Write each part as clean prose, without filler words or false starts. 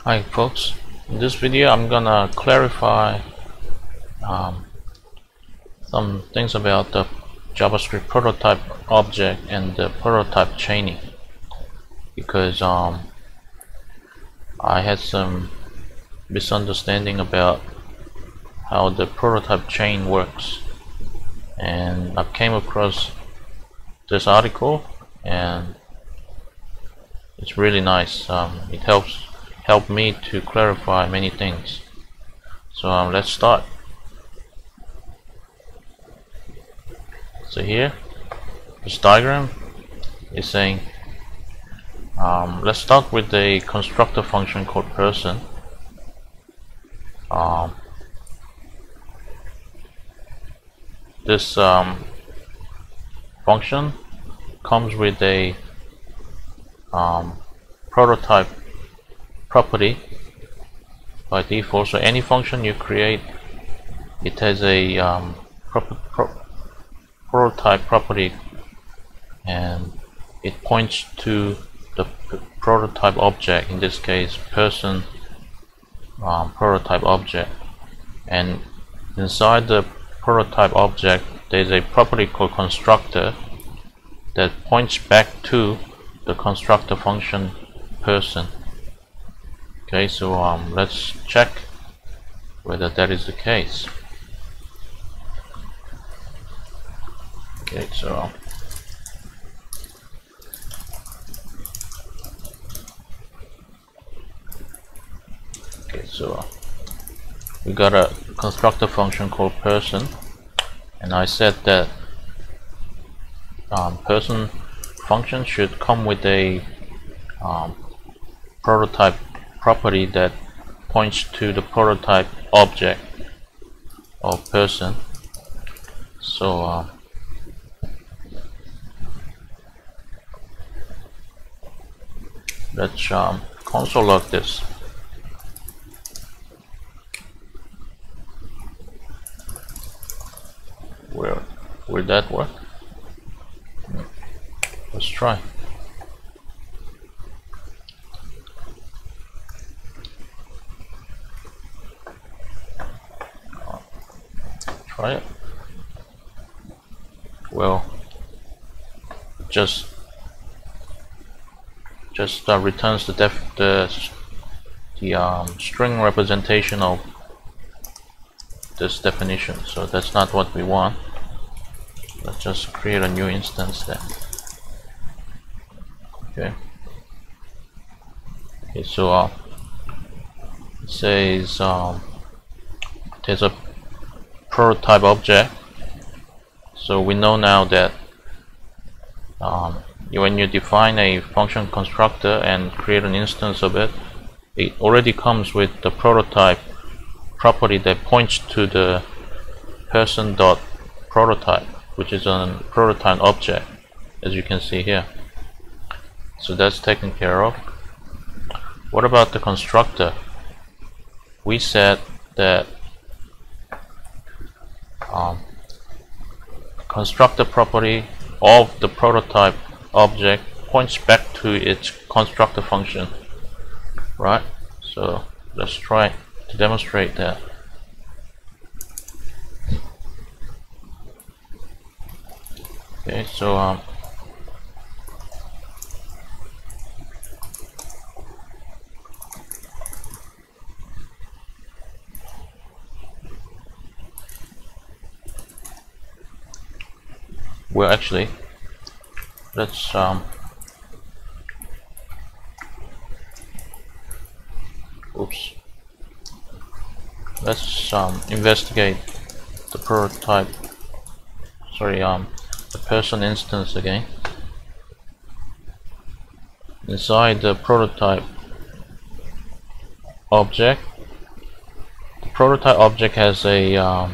Hi folks, in this video I'm gonna clarify some things about the JavaScript prototype object and the prototype chaining, because I had some misunderstanding about how the prototype chain works, and I came across this article and it's really nice. It helped me to clarify many things. So let's start. So here, this diagram is saying, let's start with a constructor function called person. This function comes with a prototype property by default. So any function you create, it has a prototype property, and it points to the prototype object, in this case person prototype object, and inside the prototype object there's a property called constructor that points back to the constructor function person. Okay, so let's check whether that is the case. Okay, so we got a constructor function called person, and I said that person function should come with a prototype property that points to the prototype object of person. So let's console log this. Will that work? Let's try. Try it. Well, just returns the string representation of this definition. So that's not what we want. Let's just create a new instance then. Okay. Okay, so it says there's a prototype object. So we know now that when you define a function constructor and create an instance of it, it already comes with the prototype property that points to the person.prototype, which is a prototype object, as you can see here. So that's taken care of. What about the constructor? We said that constructor property of the prototype object points back to its constructor function, right? So let's try to demonstrate that. Okay, so well, actually, let's let's investigate the prototype, the person instance again. Inside the prototype object, the prototype object has a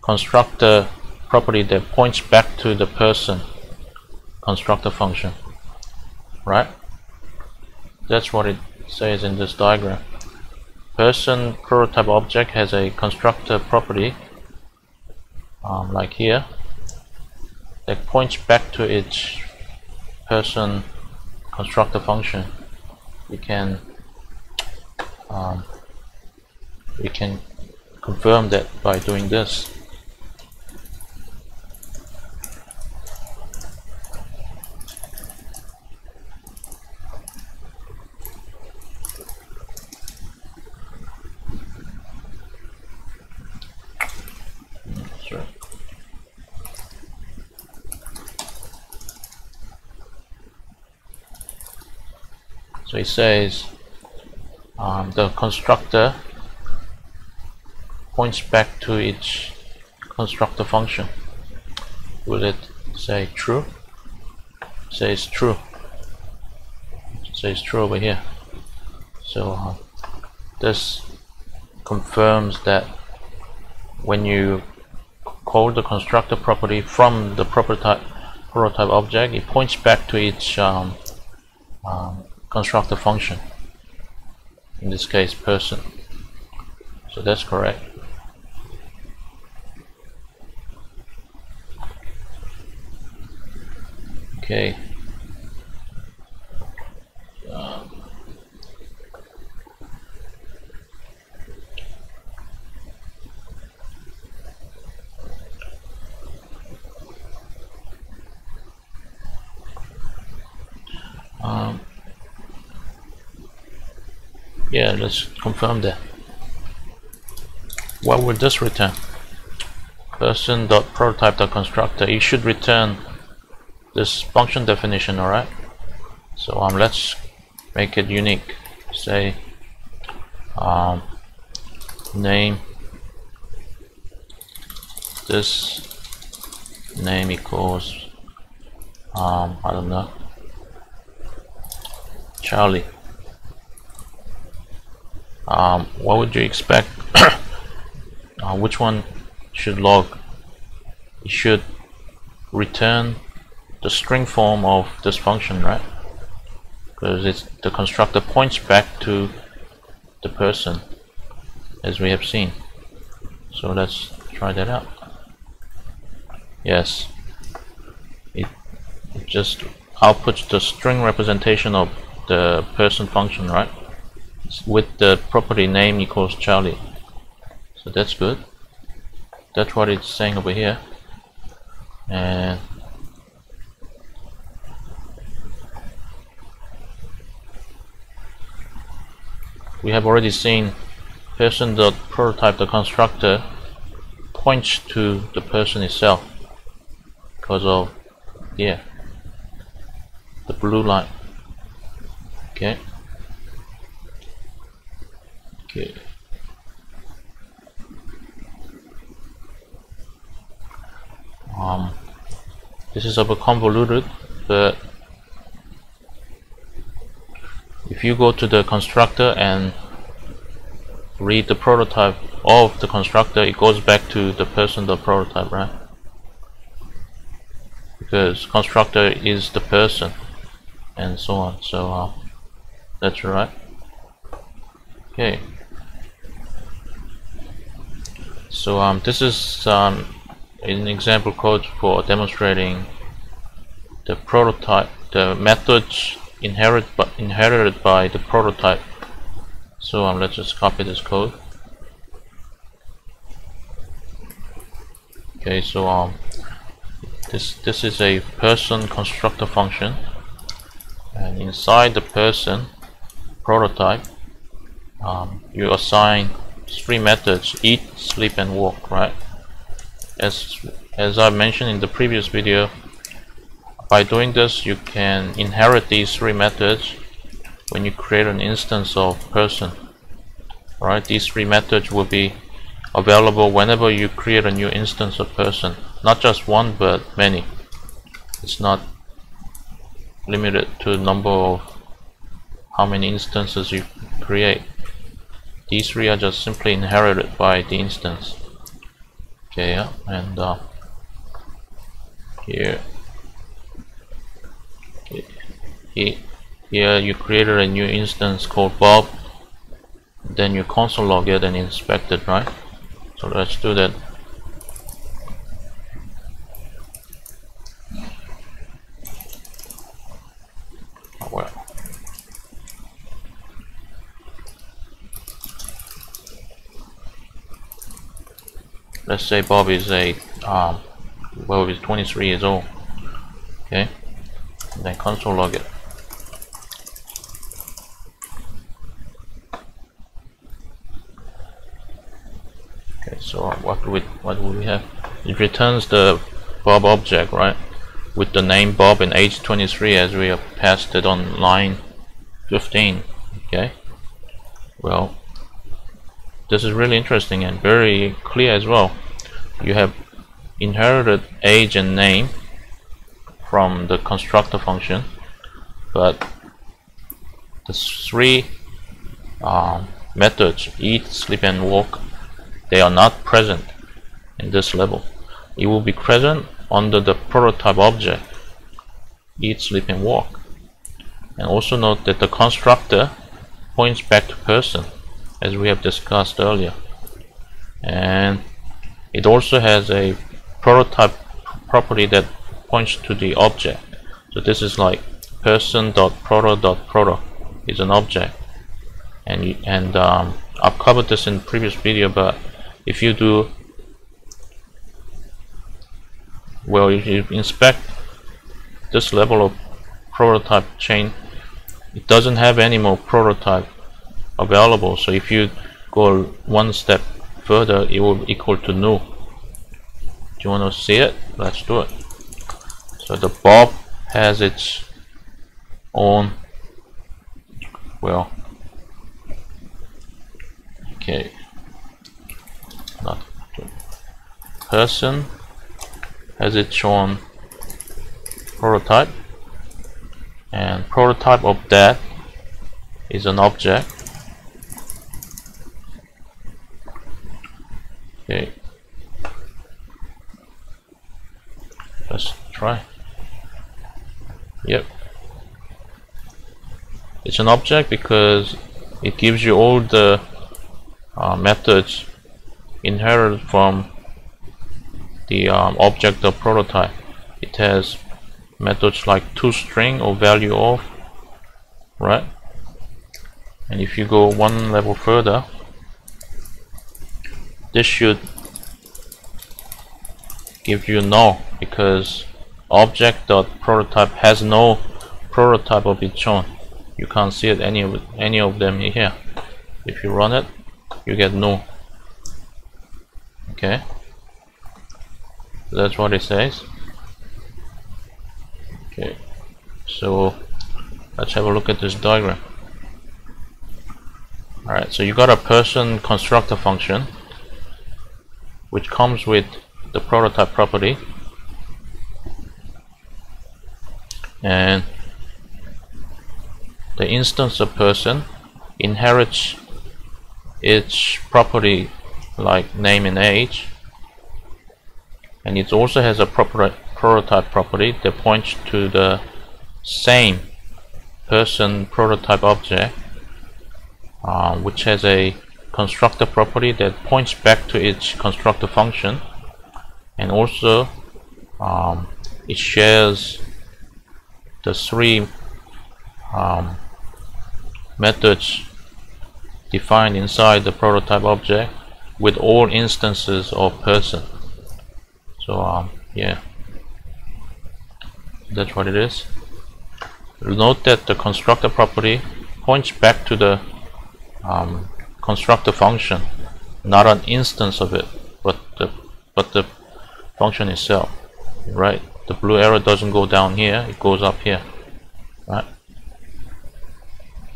constructor property that points back to the person constructor function, right? That's what it says in this diagram. Person prototype object has a constructor property, like here, that points back to its person constructor function. we can confirm that by doing this. So it says the constructor points back to its constructor function. Will it say true? It says true. It says true over here. So this confirms that when you call the constructor property from the prototype object, it points back to its constructor function, in this case person. So that's correct. Okay. Yeah, let's confirm that. What would this return? Person.prototype.constructor. It should return this function definition, alright? So let's make it unique. Say name, this name equals I don't know, Charlie. What would you expect? Which one should log? It should return the string form of this function, right? Because it's the constructor points back to the person, as we have seen. So let's try that out. Yes, it just outputs the string representation of the person function, right? With the property name equals Charlie. So that's good. That's what it's saying over here. And we have already seen person.prototype.constructor points to the person itself because of the blue line. Okay. This is a bit convoluted, but if you go to the constructor and read the prototype of the constructor, it goes back to the person.prototype, right? Because constructor is the person and so on. So that's right. Okay. So this is an example code for demonstrating the prototype, the methods inherited by the prototype. So let's just copy this code. Okay, so this is a person constructor function, and inside the person prototype, you assign three methods: eat, sleep, and walk, right? As I mentioned in the previous video, by doing this you can inherit these three methods when you create an instance of person, right? These three methods will be available whenever you create a new instance of person, not just one but many. It's not limited to the number of how many instances you create. These three are just simply inherited by the instance. Okay, yeah, and here you created a new instance called Bob, then you console log it and inspect it, right? So let's do that. Oh, well, let's say Bob is a Bob is 23 years old. Okay, and then console log it. Okay, so what do we have? It returns the Bob object, right, with the name Bob and age 23 as we have passed it on line 15. Okay, well, this is really interesting and very clear as well. You have inherited age and name from the constructor function, but the three methods, eat, sleep and walk, they are not present in this level. It will be present under the prototype object, eat, sleep and walk. And also note that the constructor points back to person, as we have discussed earlier, and it also has a prototype property that points to the object. So this is like person.proto.proto is an object, and I've covered this in previous video, but if you do, well, if you inspect this level of prototype chain, it doesn't have any more prototype available. So if you go one step further, it will equal to null. Do you want to see it? Let's do it. So the Bob has its own, well, okay, not person has its own prototype, and prototype of that is an object. Okay, let's try. Yep, it's an object because it gives you all the methods inherited from the object of prototype. It has methods like toString or value of, right? And if you go one level further, this should give you null, because object.prototype has no prototype of its own. You can't see it any of them here. If you run it, you get null. Okay, that's what it says. Okay, so let's have a look at this diagram. Alright, so you got a person constructor function which comes with the prototype property, and the instance of person inherits its property like name and age, and it also has a prototype property that points to the same person prototype object, which has a constructor property that points back to its constructor function, and also it shares the three methods defined inside the prototype object with all instances of person. So yeah, that's what it is. Note that the constructor property points back to the constructor function, not an instance of it, but the function itself, right? The blue arrow doesn't go down here, it goes up here, right?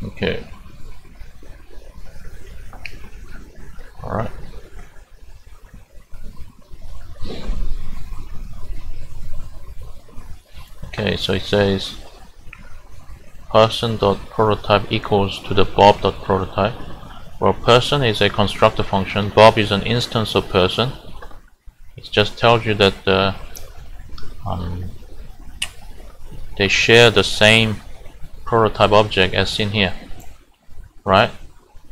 Okay, alright. Okay, so it says person.prototype equals to the bob.prototype. Well, person is a constructor function, Bob is an instance of person. It just tells you that they share the same prototype object as seen here, right?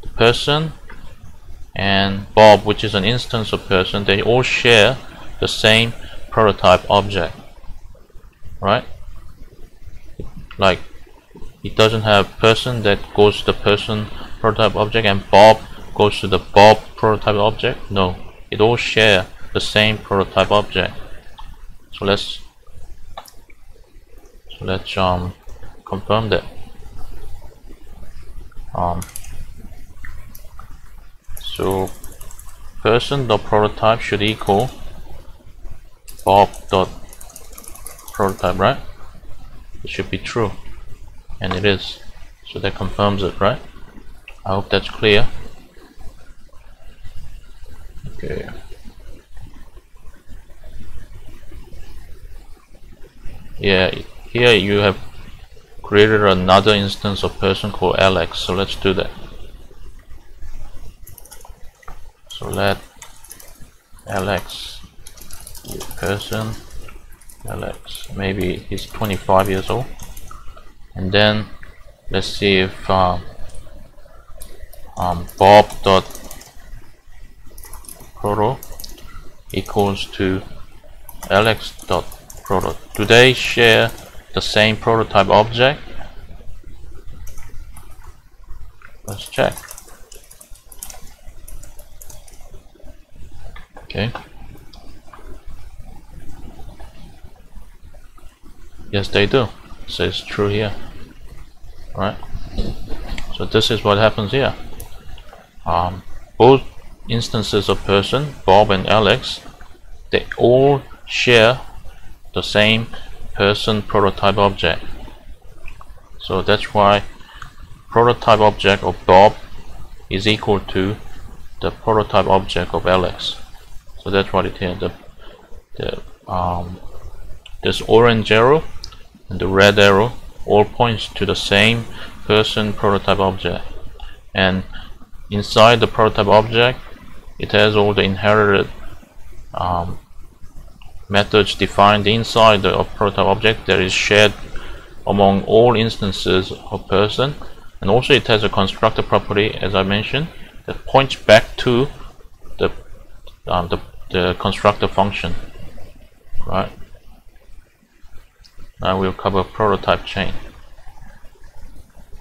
The person and Bob, which is an instance of person, they all share the same prototype object, right? Like, it doesn't have person that goes to the person prototype object and Bob goes to the Bob prototype object. No, it all share the the same prototype object. So let's confirm that. So person.prototype should equal Bob.prototype, right? It should be true, and it is. So that confirms it, right? I hope that's clear. Okay. Yeah, here you have created another instance of person called Alex, so let's do that. So let Alex be person Alex, maybe he's 25 years old, and then let's see if Bob.proto equals to Alex.proto. Do they share the same prototype object? Let's check. Okay. Yes, they do. So it's true here. Right. So this is what happens here. Both instances of person, Bob and Alex, they all share the same person prototype object. So that's why prototype object of Bob is equal to the prototype object of Alex. So that's what it is. This orange arrow and the red arrow all points to the same person prototype object, and inside the prototype object it has all the inherited methods defined inside the prototype object that is shared among all instances of person, and also it has a constructor property, as I mentioned, that points back to the constructor function. Right. Now we'll cover prototype chain.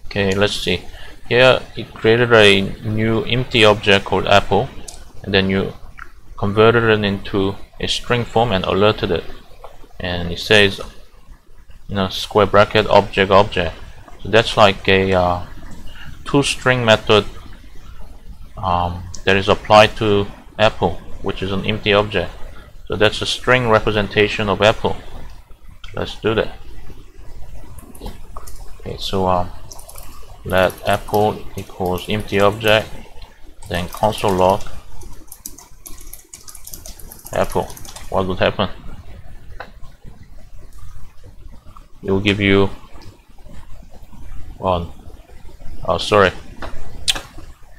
Okay, let's see. Here it created a new empty object called Apple, and then you converted it into a string form and alerted it. And it says, square bracket object. So that's like a toString method that is applied to Apple, which is an empty object. So that's a string representation of Apple. Let's do that. Okay, so let Apple equals empty object, then console log Apple. What would happen? It will give you one. Oh, sorry.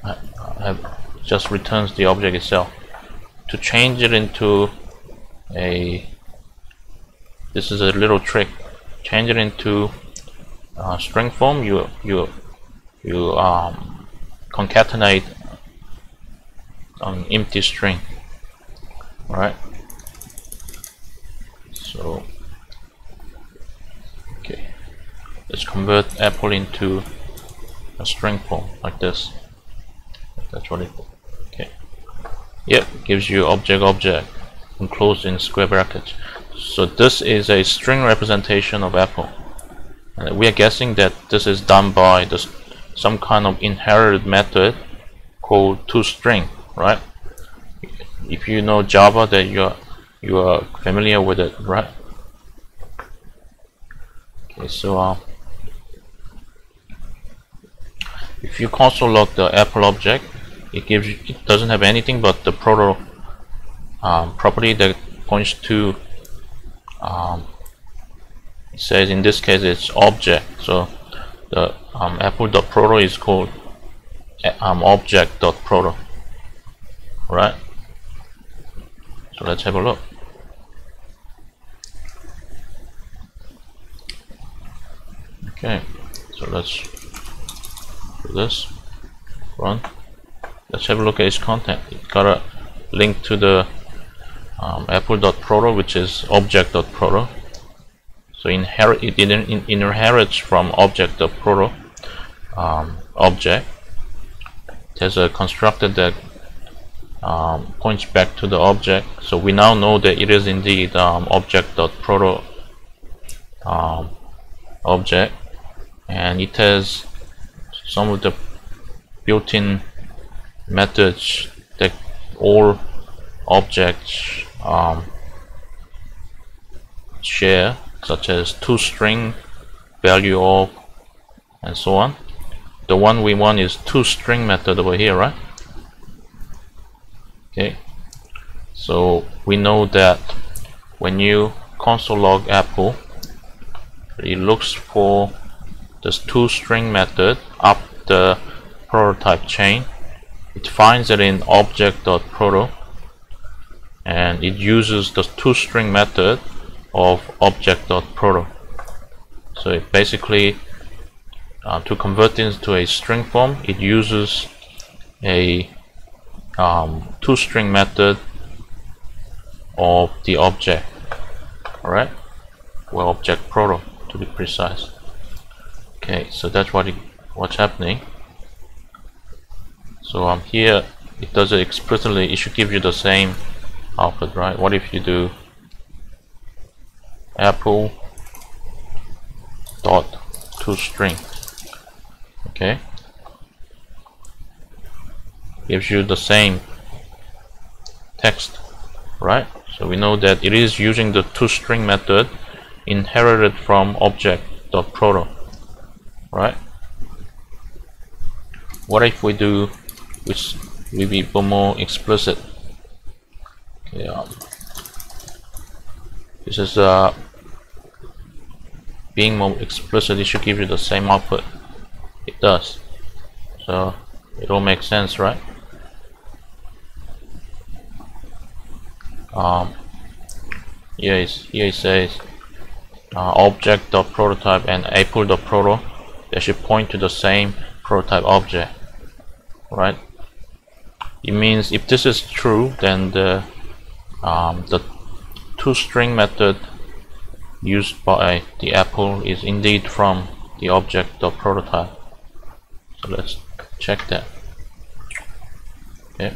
I just returns the object itself. To change it into this is a little trick. Change it into string form. You concatenate an empty string. Right. So okay, let's convert Apple into a string form like this. That's what it. Okay. Yep, gives you object enclosed in square brackets. So this is a string representation of Apple, and we are guessing that this is done by some kind of inherited method called toString, right? If you know Java, then you are familiar with it, right? Okay, so if you console log the Apple object, it doesn't have anything but the proto property that points to it says in this case it's object. So the apple.proto is called object.proto, right? So let's have a look. Okay, so let's do this, run. Let's have a look at its content. It got a link to the apple.proto, which is object.proto. So it inherits from object.proto object. There's a constructor that points back to the object. So we now know that it is indeed object.proto object, and it has some of the built-in methods that all objects share, such as toString, value of, and so on. The one we want is toString method over here, right? Okay, so we know that when you console log Apple, it looks for this toString method up the prototype chain. It finds it in object.proto, and it uses the toString method of object.proto. So it basically, to convert this to a string form, it uses a toString method of the object. Alright, well, object.proto to be precise. Okay, so that's what's happening. So here it does it explicitly. It should give you the same output, right? What if you do apple dot toString? Okay, gives you the same text, right? So we know that it is using the toString method inherited from object.proto, right? What if we do, which will be more explicit? Okay, this is being more explicit. It should give you the same output. It does. So it all makes sense, right? Here it says object.prototype and apple.proto. They should point to the same prototype object, right? It means if this is true, then the toString method used by the apple is indeed from the object.prototype. So let's check that. Okay.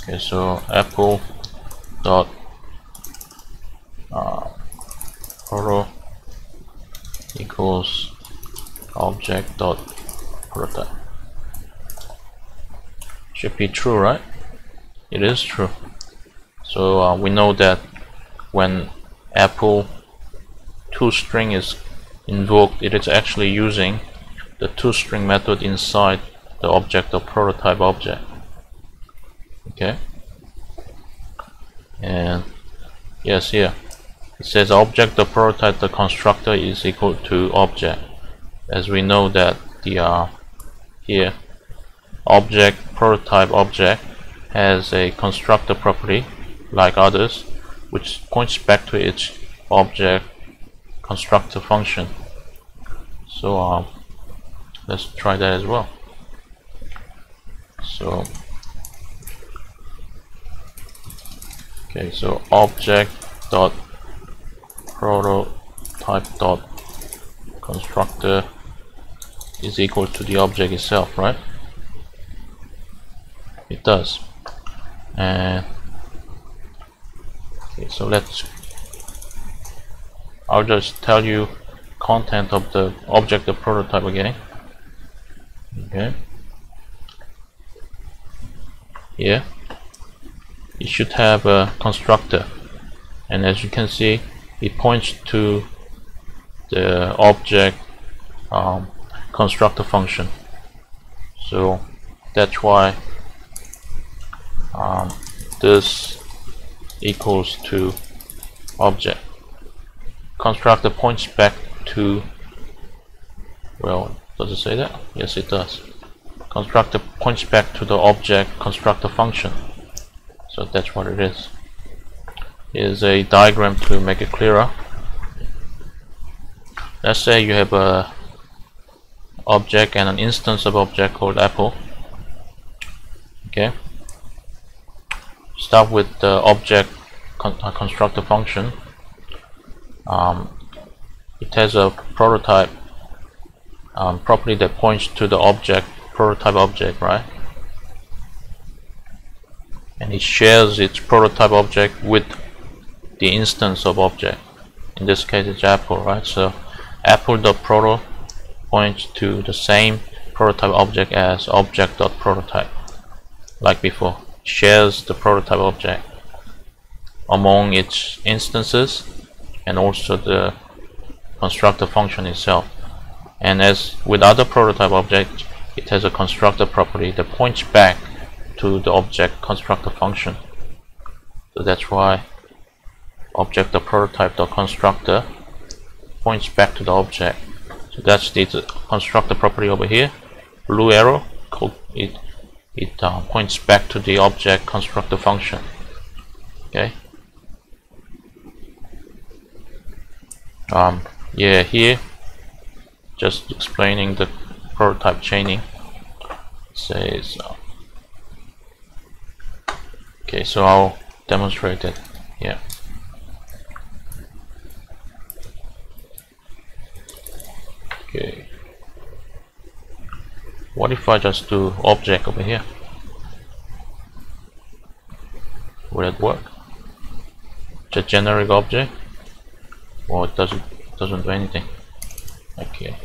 Okay, so apple dot proto equals object dot prototype. Should be true, right? It is true. So we know that when apple toString is invoked, it is actually using the toString method inside the object.prototype object. Okay, and yes, here it says object.prototype, the constructor is equal to object, as we know that the here object.prototype object has a constructor property like others, which points back to its object constructor function. So let's try that as well. So okay, so object dot prototype dot constructor is equal to the object itself, right? It does. And okay, so I'll just tell you content of the object of prototype again. Okay, here it should have a constructor, and as you can see, it points to the object constructor function. So that's why this equals to object. Constructor points back to, well, does it say that? Yes, it does. Constructor points back to the object constructor function. So that's what it is. Here's a diagram to make it clearer. Let's say you have a object and an instance of object called apple. Okay, start with the object constructor function. It has a prototype property that points to the object, prototype object, right? And it shares its prototype object with the instance of object. In this case, it's Apple, right? So apple.proto points to the same prototype object as object.prototype, like before. Shares the prototype object among its instances and also the constructor function itself. And as with other prototype objects, it has a constructor property that points back to the object constructor function. So that's why object.prototype.constructor points back to the object. So that's the constructor property over here. Blue arrow, it points back to the object constructor function. Okay. Yeah, here just explaining the prototype chaining. It says okay, so I'll demonstrate it. Yeah. Okay. What if I just do object over here? Will it work? Just generic object, or it doesn't do anything? Okay.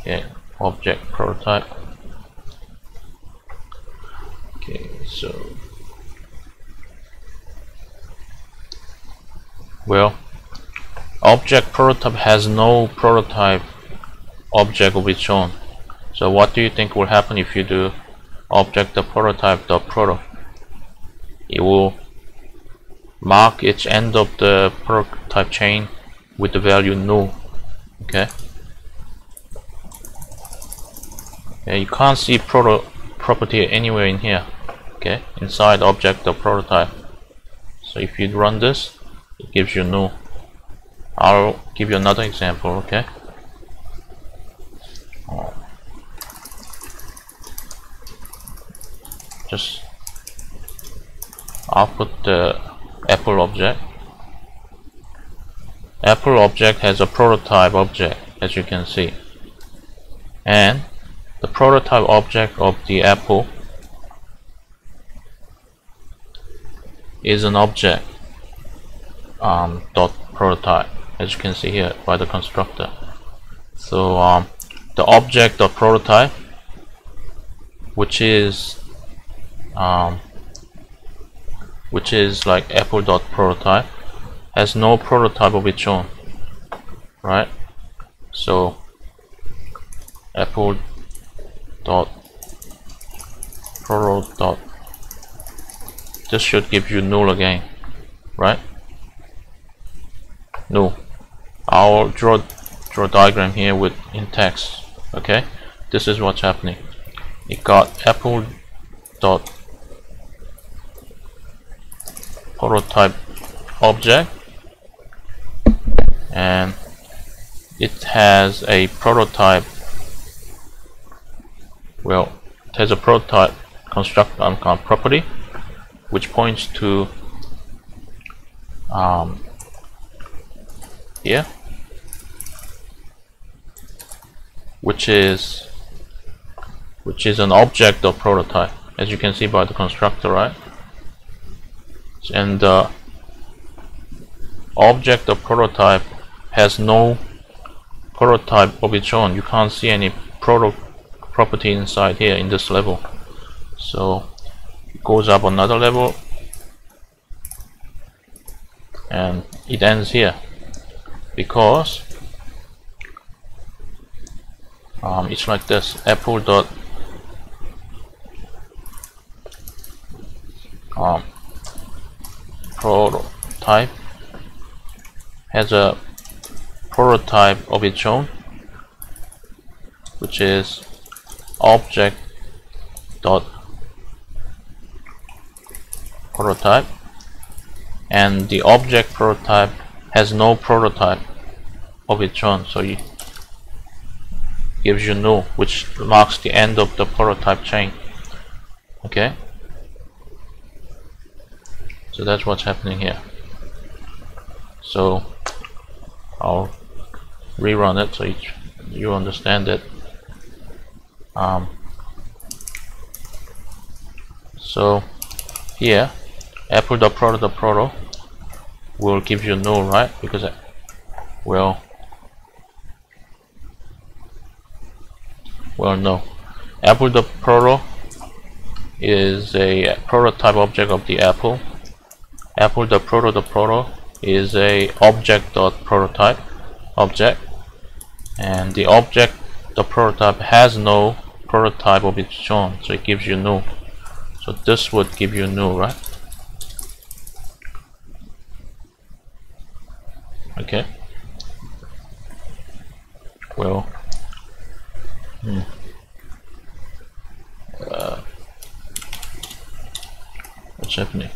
Okay, object prototype. Okay, so well, object prototype has no prototype object of its own. So what do you think will happen if you do object.prototype.proto? It will mark its end of the prototype chain with the value null. Okay. Yeah, you can't see property anywhere in here. Okay, inside object.prototype. So if you run this, it gives you null. I'll give you another example. Okay. Just I'll put the Apple object. Apple object has a prototype object, as you can see, and the prototype object of the Apple is an object dot prototype, as you can see here by the constructor. So the object dot prototype, which is like apple.prototype, has no prototype of its own, right? So apple.proto. This should give you null again, right? Null. I'll draw a diagram here with in text. Okay, this is what's happening. It got apple.prototype object, and it has a prototype. Well, it has a prototype constructor property which points to here, which is an object of prototype, as you can see by the constructor, right? And the object of prototype has no prototype of its own. You can't see any property inside here in this level. So it goes up another level and it ends here, because it's like this. Apple dot prototype has a prototype of its own, which is object dot prototype, and the object prototype has no prototype of its own, so it gives you null, which marks the end of the prototype chain. Okay, so that's what's happening here. So I'll rerun it so you understand it. So here apple.proto will give you null, right? Because well no, apple.proto is a prototype object of the apple. Apple.proto is a object.prototype object, and the object, the prototype, has no prototype of its own, so it gives you null. So this would give you null, right? Okay. Well, what's happening?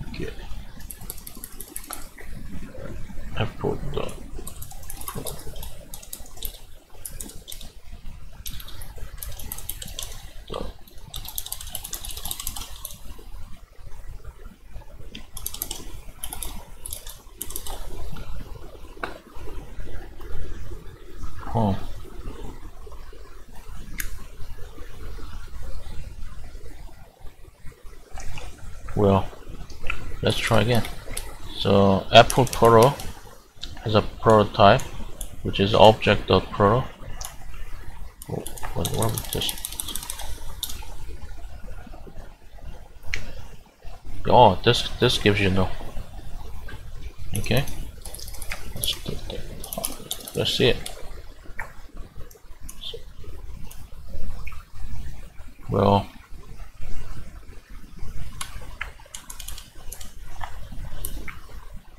Okay. Apple dot. Oh. Well, let's try again. So Apple Proto has a prototype, which is object.proto. What was this? Oh, this gives you no. Okay. Let's see it. Well,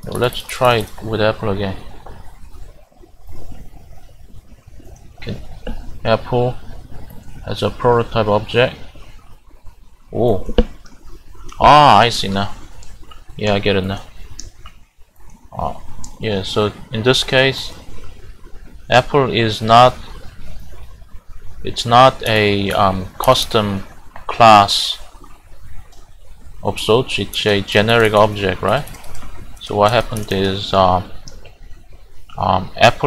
let's try it with Apple again. Okay. Apple has a prototype object. Oh, I see now. Yeah, I get it now. Yeah, so in this case, Apple is not. It's not a custom class of sorts. It's a generic object, right? So what happened is Apple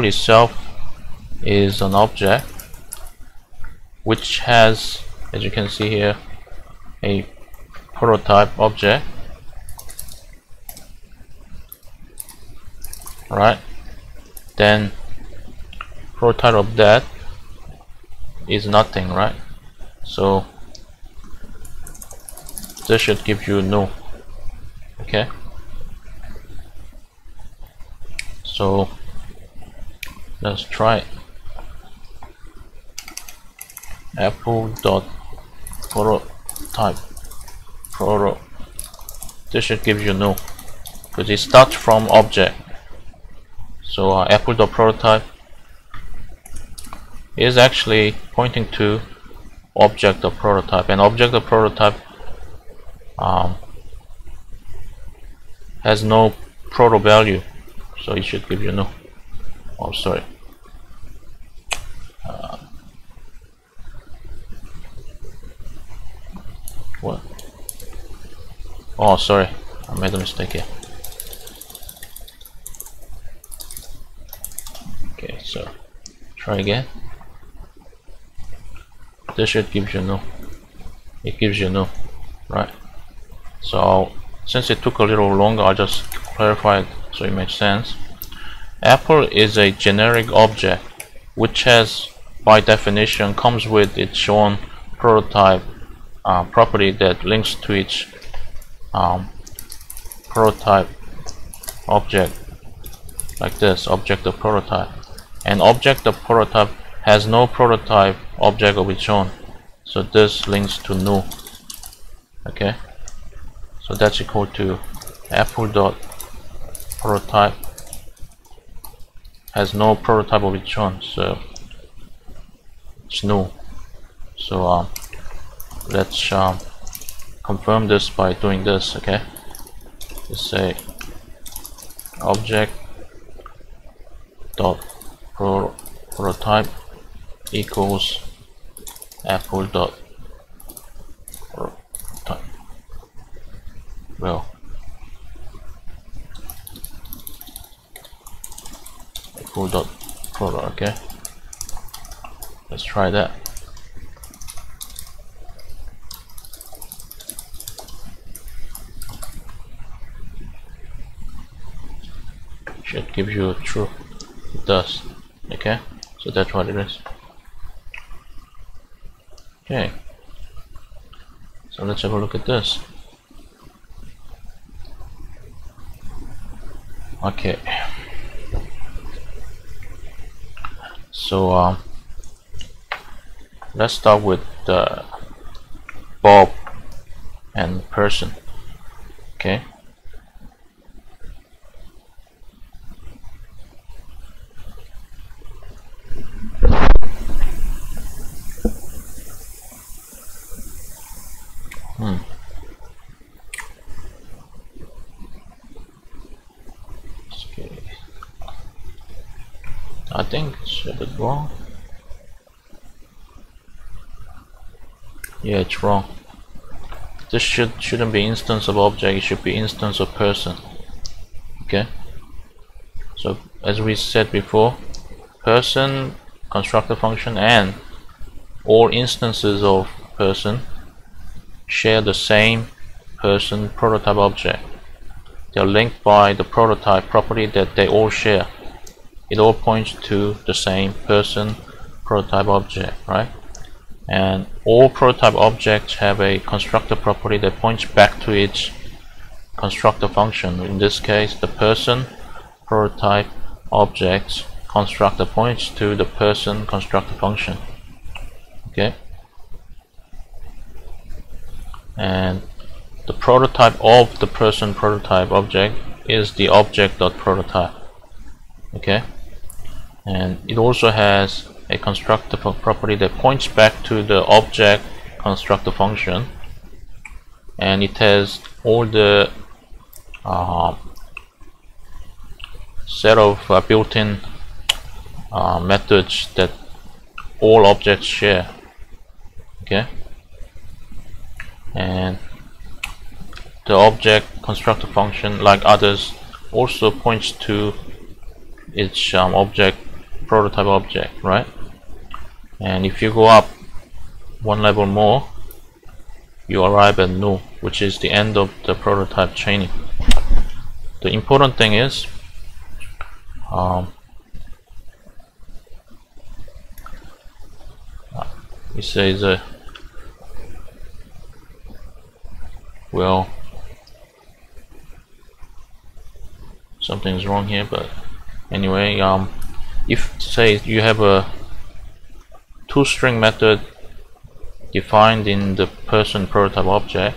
itself is an object which has, as you can see here, a prototype object, right? Then prototype of that is nothing, right? So this should give you null. Okay, so let's try it. Apple.prototype proto. This should give you null because it starts from object. So apple.prototype is actually pointing to object.prototype, and object.prototype has no proto value, so it should give you null. Oh, sorry. What? Oh, sorry, I made a mistake here. Okay, so try again. This should give you null. It gives you null, right? So since it took a little longer, I'll just clarify it so it makes sense. Apple is a generic object which has, by definition, comes with its own prototype property that links to its prototype object, like this, object.prototype. And object.prototype has no prototype object of its own, so this links to null. Okay, so that's equal to apple.prototype has no prototype of its own, so it's null. So let's confirm this by doing this. Okay, let's say object.prototype equals apple.prototype. school.proto. Okay, let's try that. Should give you a true. It does. Okay, so that's what it is. Okay, so let's have a look at this. Okay, so let's start with Bob and person. Okay, I think it's a bit wrong. Yeah, it's wrong. This shouldn't be instance of object, it should be instance of person. Okay, so as we said before, person constructor function and all instances of person share the same person prototype object. They're linked by the prototype property that they all share. It all points to the same person prototype object, right? And all prototype objects have a constructor property that points back to its constructor function. In this case, the person prototype object's constructor points to the person constructor function. Okay, and the prototype of the person prototype object is the object.prototype. Okay, and it also has a constructor property that points back to the object constructor function, and it has all the set of built-in methods that all objects share. Okay, and the object constructor function, like others, also points to its object prototype object, right? And if you go up one level more, you arrive at null, which is the end of the prototype chaining. The important thing is it says well, something's wrong here, but anyway, if say you have a toString method defined in the person prototype object,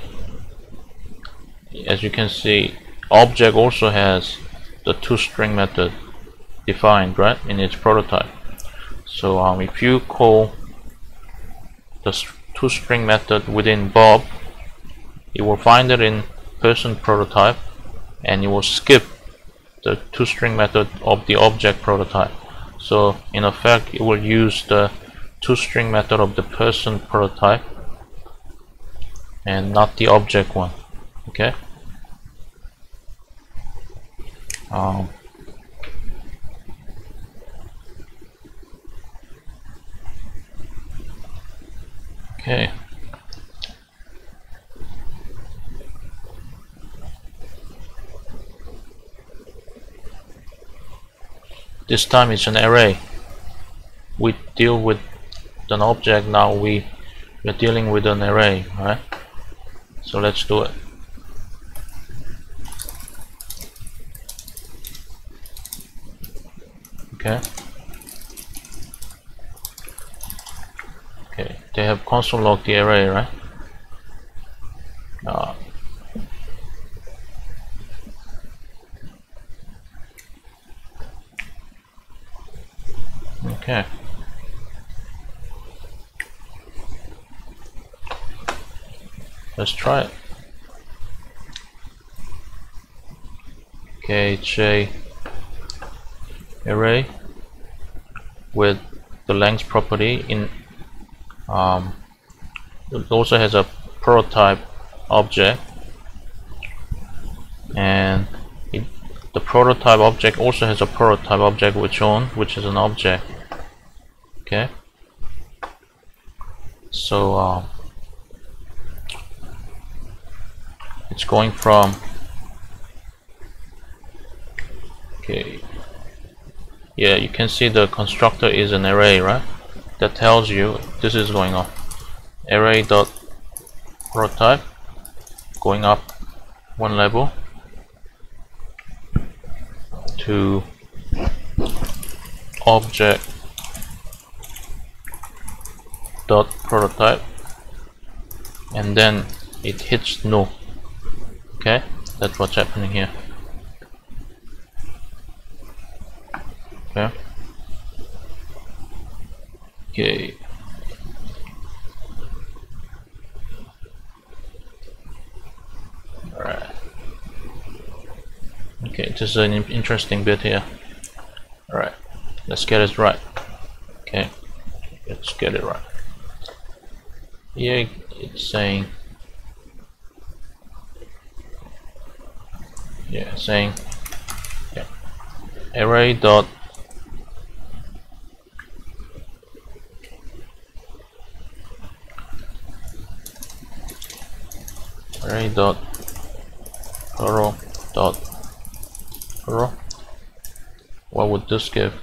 as you can see, object also has the toString method defined, right, in its prototype. So if you call the toString method within Bob, it will find it in person prototype and it will skip the toString method of the object prototype. So in effect, it will use the toString method of the person prototype and not the object one. Okay. Okay. This time it's an array. We deal with an object, now we're dealing with an array, right? So let's do it. Okay. Okay, they have console log the array, right? Okay. Let's try it. Okay, it's a array with the length property in it also has a prototype object, and the prototype object also has a prototype object which is an object. Okay, so it's going from, okay, yeah, you can see the constructor is an array, right? That tells you this is going on. Array dot prototype going up one level to object dot prototype, and then it hits no. Okay, that's what's happening here. Okay. Okay. Alright. Okay, this is an interesting bit here. Alright, let's get it right. Okay, let's get it right. Here it's saying, yeah, saying, yeah, array dot array dot arrow dot arrow. What would this give?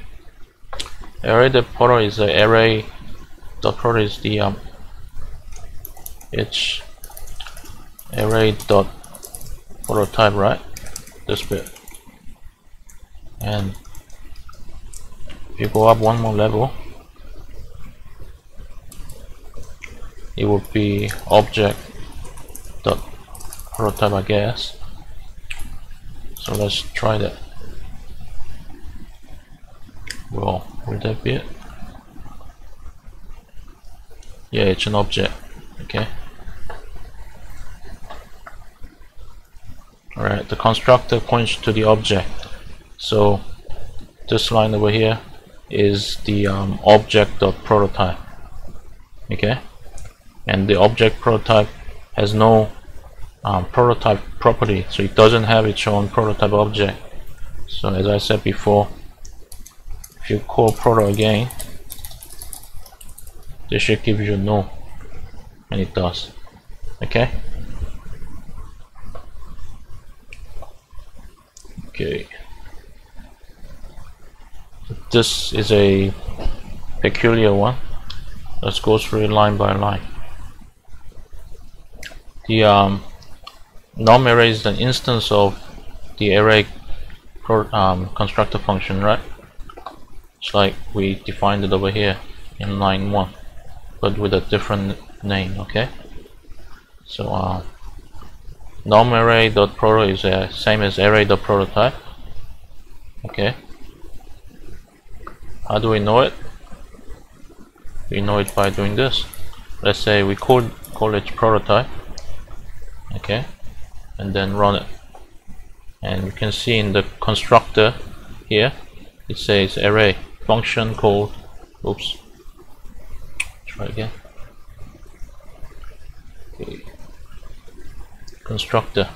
Array dot proto is the array dot proto is the it's array dot prototype, right? This bit. And if you go up one more level, it would be object dot prototype, I guess. So let's try that. Well, will that be it? Yeah, it's an object. Okay. Alright, the constructor points to the object. So this line over here is the object of prototype. Okay, and the object prototype has no prototype property, so it doesn't have its own prototype object. So as I said before, if you call proto again, this should give you no, and it does. Okay. Okay. This is a peculiar one. Let's go through it line by line. The num array is an instance of the array constructor function, right? It's like we defined it over here in line 1, but with a different name. Okay. So num array dot proto is the same as array dot prototype. Okay. How do we know it? We know it by doing this. Let's say we call it prototype. Okay, and then run it, and you can see in the constructor here it says array function called, oops, try again. Okay. Constructor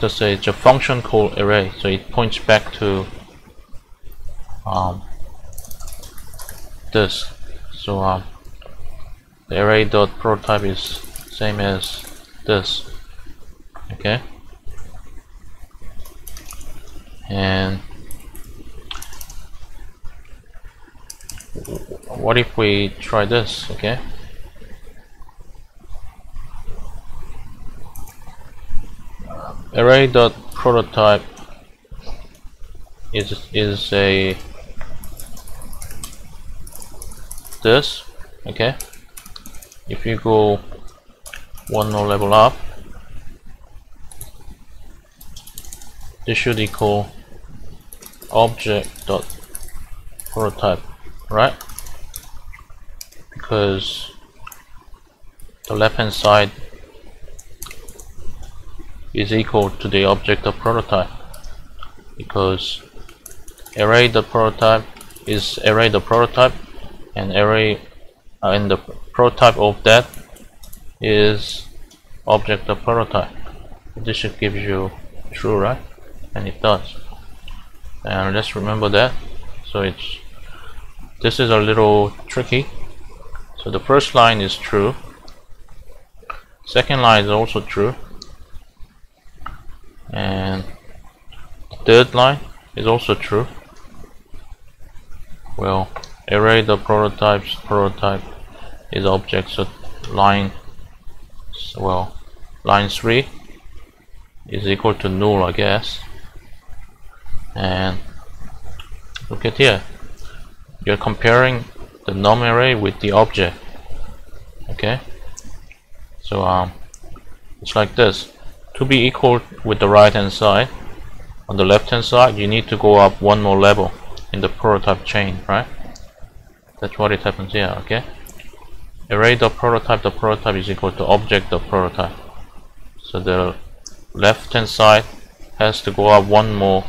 says a function called array, so it points back to this. So the array dot prototype is same as this. Okay, and what if we try this? Okay, array dot prototype is a this. Okay, if you go one more level up, this should equal object dot prototype, right? Because the left hand side is equal to the object of prototype, because array dot prototype is array dot prototype, and array and the prototype of that is object of prototype. This should give you true, right? and it does. And let's remember that. So this is a little tricky. So the first line is true, second line is also true, and the third line is also true. Well, array the prototypes, prototype is object, so line 3 is equal to null, I guess. And look at here, you're comparing the num array with the object. Okay, so it's like this. To be equal with the right hand side, on the left hand side you need to go up one more level in the prototype chain, right? That's what it happens here. Okay, array the prototype is equal to object the prototype. So the left hand side has to go up one more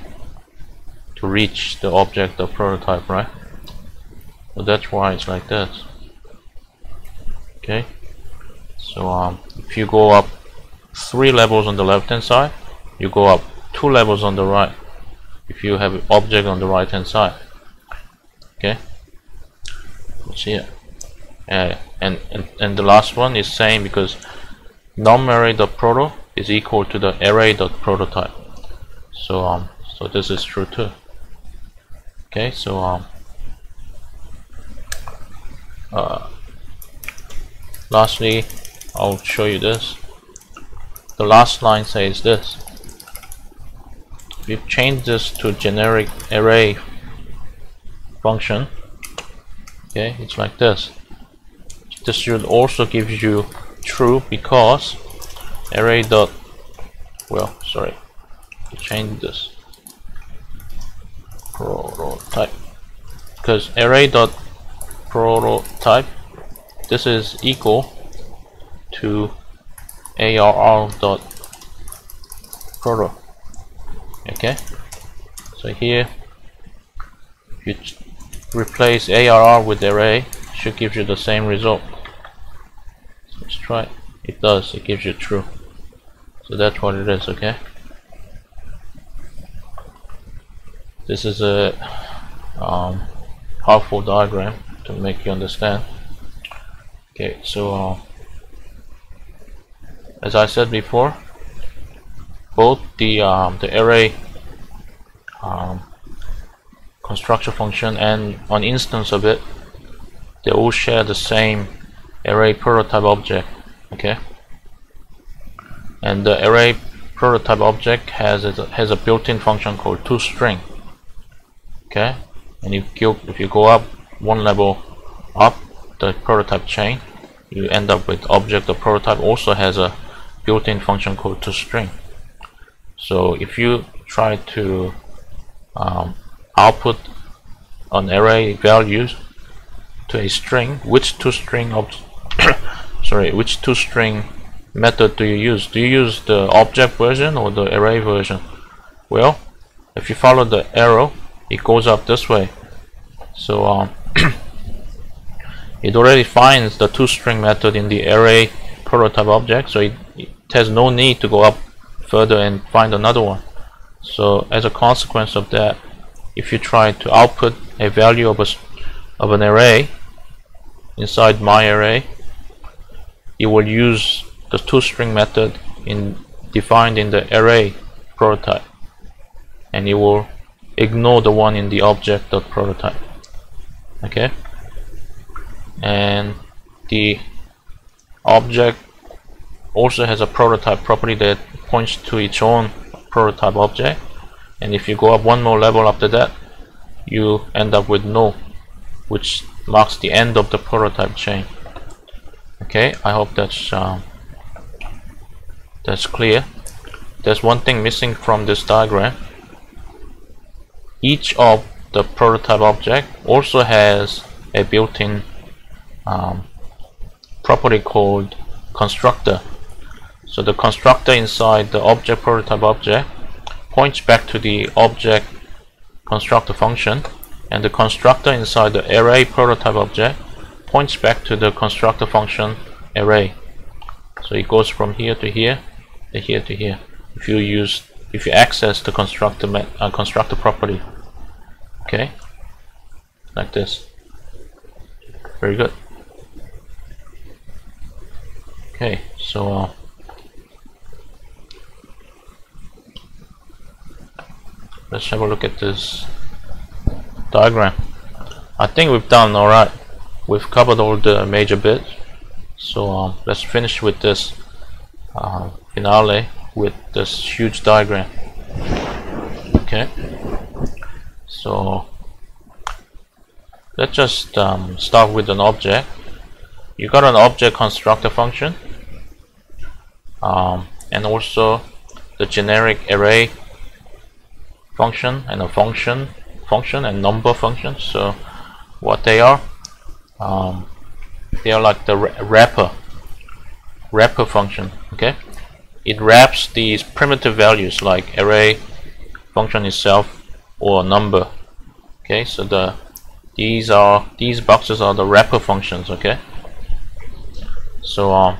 to reach the object the prototype, right? So that's why it's like this. Okay, so if you go up 3 levels on the left hand side, you go up 2 levels on the right if you have an object on the right hand side. Okay, let's see it. And the last one is same, because num array dot proto is equal to the array dot prototype. So so this is true too. Okay, so lastly, I'll show you this. The last line says this: we've changed this to generic array function. Okay, it's like this. This should also give you true, because array dot, well, sorry, change this prototype, because array dot prototype, this is equal to arr dot proto. Okay, so here if you replace arr with array, it should give you the same result. So let's try it. It does, it gives you true. So that's what it is. Okay, this is a helpful diagram to make you understand. Okay, so as I said before, both the array constructor function and an instance of it, they all share the same array prototype object. Okay, and the array prototype object has a built-in function called toString. Okay, and if you go up one level up the prototype chain, you end up with object the prototype also has a built-in function called toString. So if you try to output an array values to a string, which toString which toString method do you use? Do you use the object version or the array version? Well, if you follow the arrow, it goes up this way. So it already finds the toString method in the array prototype object, so it has no need to go up further and find another one. So as a consequence of that, if you try to output a value of an array inside my array, you will use the toString method defined in the array prototype, and you will ignore the one in the object.prototype. Okay, and the object also has a prototype property that points to its own prototype object, and if you go up one more level after that, you end up with null, which marks the end of the prototype chain. Okay, I hope that's clear. There's one thing missing from this diagram. Each of the prototype object also has a built-in property called constructor. So the constructor inside the object prototype object points back to the object constructor function, and the constructor inside the array prototype object points back to the constructor function array. So it goes from here to here, to here to here. If you use if you access the constructor property. Okay, like this. Very good. Okay, so let's have a look at this diagram. I think we've done alright. We've covered all the major bits. So let's finish with this finale with this huge diagram. Okay, so let's just start with an object. You got an object constructor function, and also the generic array function and a function and number function. So what they are like the wrapper function. Okay, it wraps these primitive values like array function itself or number. Okay, so these boxes are the wrapper functions. Okay, so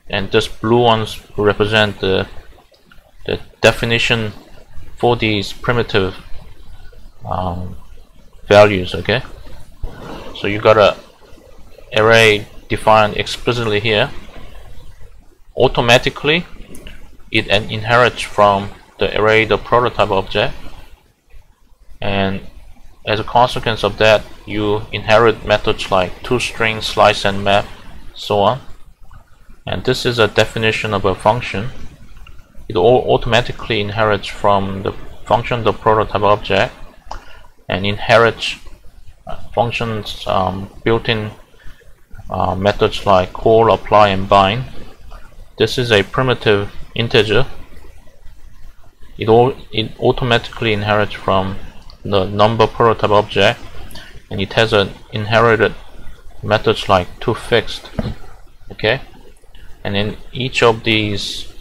and this blue ones represent the definition for these primitive values. Okay, so you got a array defined explicitly here. Automatically it inherits from the array, the prototype object, and as a consequence of that you inherit methods like toString, slice and map, so on. And this is a definition of a function. It automatically inherits from the function, the prototype object, and inherits functions built-in methods like call, apply and bind. This is a primitive integer. It automatically inherits from the number prototype object, and it has an inherited methods like toFixed. Okay, and in each of these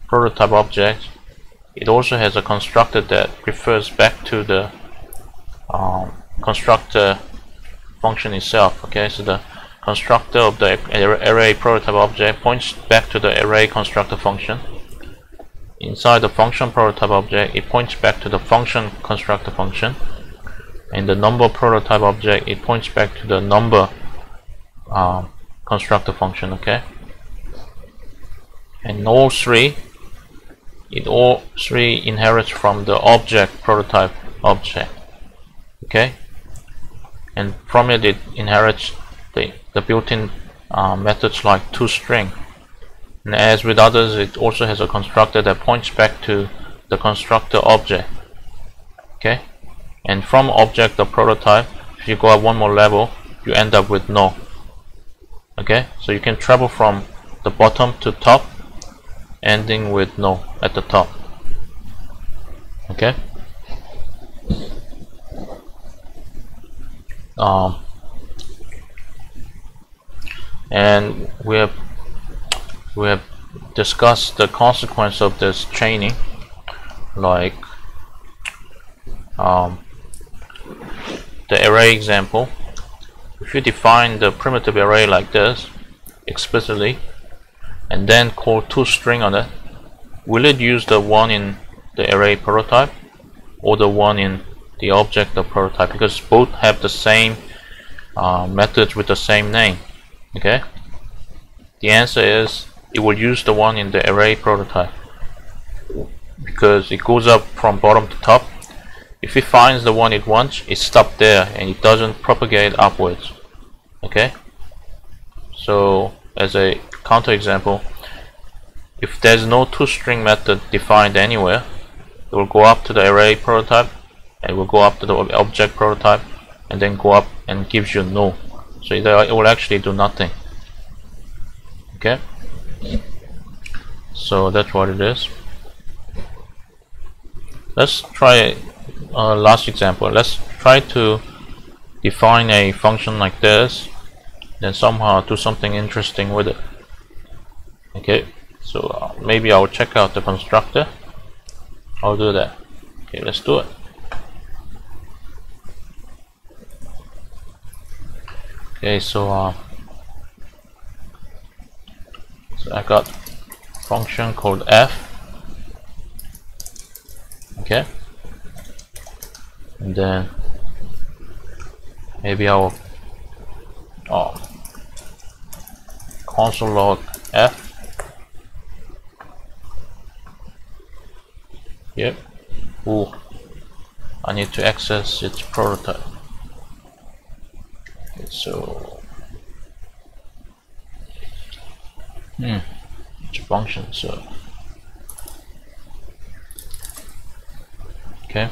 prototype objects it also has a constructor that refers back to the constructor function itself. Okay, so the constructor of the array prototype object points back to the array constructor function. Inside the function prototype object it points back to the function constructor function. In the number prototype object it points back to the number constructor function. Okay, and all three inherits from the object prototype object. Okay, and from it inherits the built-in methods like toString, and as with others it also has a constructor that points back to the constructor object. Okay, and from object the prototype, if you go up one more level you end up with no. Okay, so you can travel from the bottom to top ending with no at the top. Okay, and we have discussed the consequence of this chaining, like the array example. If you define the primitive array like this explicitly and then call toString on it, will it use the one in the array prototype or the one in the object of prototype? Because both have the same methods with the same name. Okay, the answer is it will use the one in the array prototype because it goes up from bottom to top. If it finds the one it wants, it stops there and it doesn't propagate upwards. Okay, so as a counterexample, if there's no toString method defined anywhere, it will go up to the array prototype and it will go up to the object prototype and then go up and gives you no. So it will actually do nothing. Okay, so that's what it is. Let's try last example. Let's try to define a function like this, then somehow do something interesting with it. Okay, so maybe I'll check out the constructor. I'll do that. Okay, let's do it. Okay, so So I got function called f. Okay, and then maybe I'll console log f. Yep. Ooh, I need to access its prototype. Okay, so it's a function, so okay.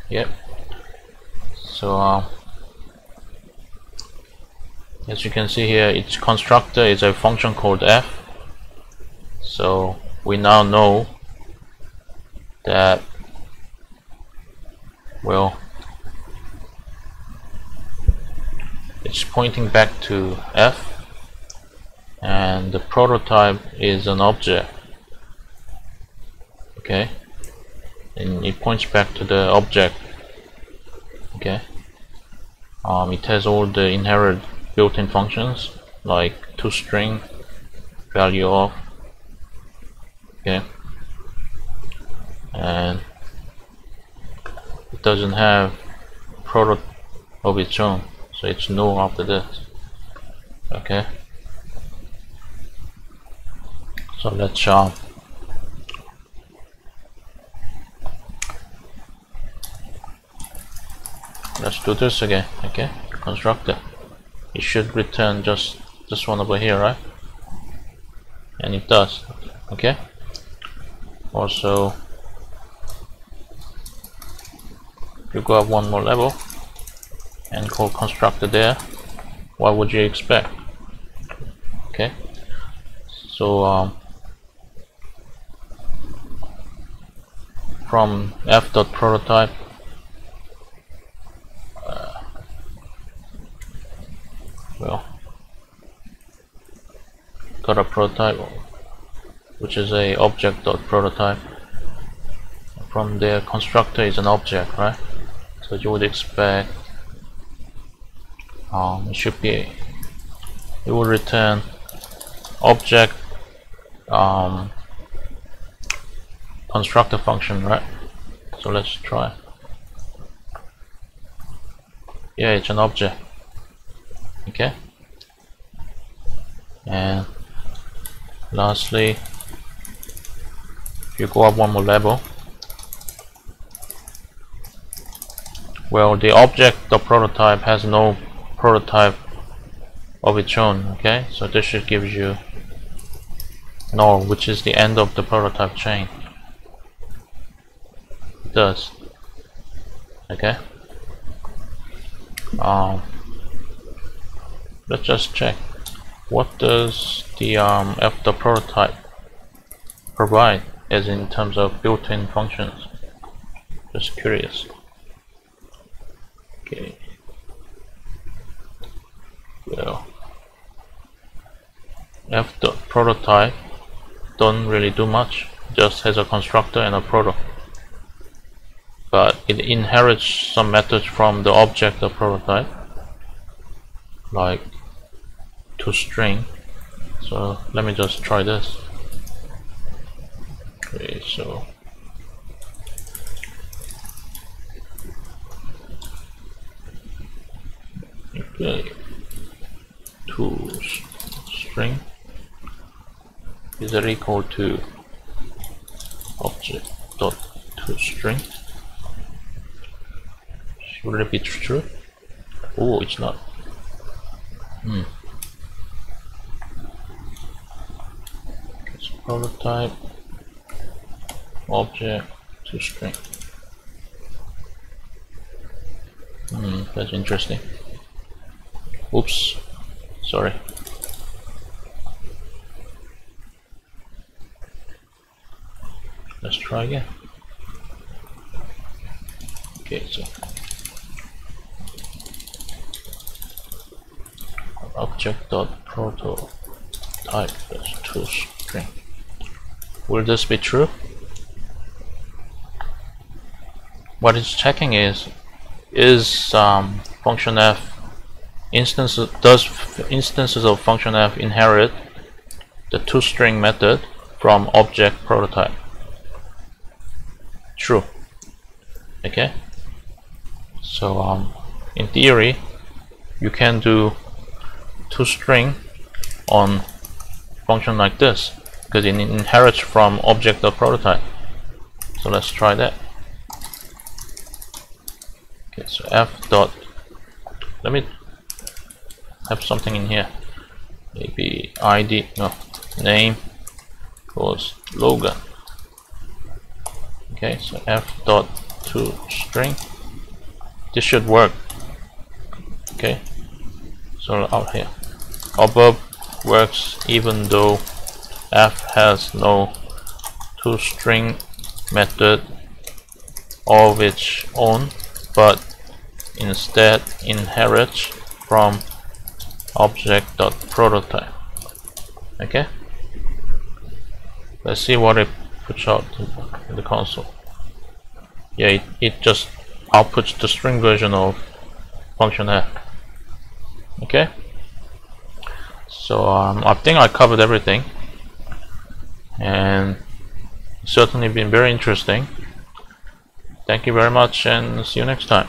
Yep. So as you can see here, its constructor is a function called f. So we now know that, well, it's pointing back to f, and the prototype is an object. Okay, and it points back to the object. Okay, it has all the inherent built-in functions like toString, value of. Okay, and it doesn't have product of its own, so it's null after this. Okay, so let's do this again. Okay, constructor, it should return just this one over here, right? And it does. Okay, also if you go up one more level and call constructor there, what would you expect? Okay, so from f.prototype, well, got a prototype which is a object.prototype. From there, constructor is an object, right? So you would expect it should be, it will return object constructor function, right? So let's try. Yeah, it's an object. Okay, and lastly, if you go up one more level, well, the object, the prototype, has no prototype of its own. Okay, so this should give you null, which is the end of the prototype chain. It does. Okay, let's just check, what does the f.prototype provide as in terms of built-in functions? Just curious. Okay, well, f.prototype don't really do much, just has a constructor and a product, but it inherits some methods from the object of prototype, like toString. So let me just try this. Okay, so okay, toString is equal to object.toString. Should it be true? Oh, it's not. It's prototype object toString. That's interesting. Oops, sorry. Let's try again. Okay, so object.prototype as toString. Will this be true? What it's checking is function f instances of function f inherit the toString method from object prototype. True. Okay. So in theory, you can do toString on function like this because it inherits from object.prototype. So let's try that. Okay, so f dot, let me have something in here, maybe id, no, name equals Logan. Okay, so f dot toString, this should work. Okay, so out here, above works even though f has no toString method of its own, but instead inherits from object.prototype. Okay, let's see what it puts out in the console. Yeah, it just outputs the string version of function f. Okay, so I think I covered everything, and it's certainly been very interesting. Thank you very much, and see you next time.